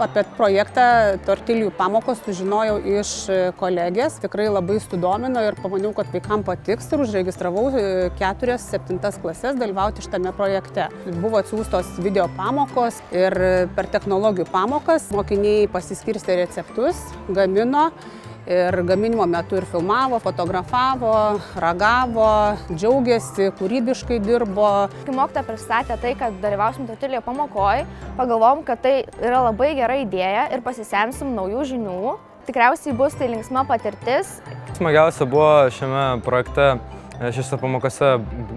Apie projektą tortilijų pamokos sužinojau iš kolegės, tikrai labai sudomino ir pamaniau, kad vaikams patiks ir užregistravau 4-7 klases dalyvauti šitame projekte. Buvo atsiųstos video pamokos ir per technologijų pamokas mokiniai pasiskirstė receptus, gamino. Ir gaminimo metu ir filmavo, fotografavo, ragavo, džiaugiasi, kūrybiškai dirbo. Kai mokytoja pristatė tai, kad dalyvausim tortilijų pamokoje, pagalvom, kad tai yra labai gera idėja ir pasisemsim naujų žinių. Tikriausiai bus tai linksma patirtis. Smagiausia buvo šiame projekte, šiose pamokose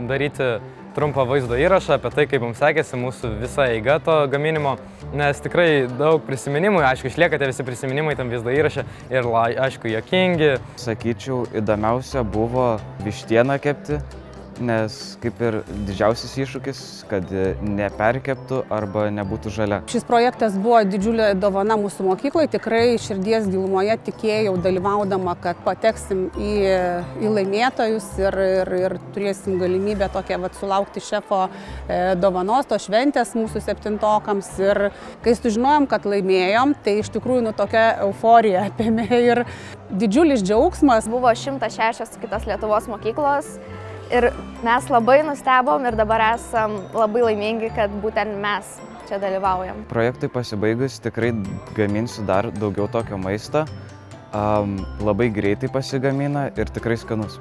daryti trumpą vaizdo įrašą apie tai, kaip mums sekėsi mūsų visa eiga to gaminimo, nes tikrai daug prisiminimų, aišku, išlieka tie visi prisiminimai tam vaizdo įraše ir, aišku, juokingi. Sakyčiau, įdomiausia buvo vištieną kepti, nes kaip ir didžiausias iššūkis, kad neperkeptų arba nebūtų žalia. Šis projektas buvo didžiulė dovana mūsų mokyklai, tikrai širdies gilumoje tikėjau dalyvaudama, kad pateksim į laimėtojus ir turėsim galimybę tokią sulaukti šefo dovanos, to šventės mūsų 7-okams. Ir kai sužinojom, kad laimėjom, tai iš tikrųjų tokia euforija apėmė ir didžiulis džiaugsmas. Buvo 106 kitos Lietuvos mokyklos. Ir mes labai nustebom ir dabar esam labai laimingi, kad būtent mes čia dalyvaujam. Projektui pasibaigus tikrai gaminsiu dar daugiau tokio maisto. Labai greitai pasigamina ir tikrai skanus.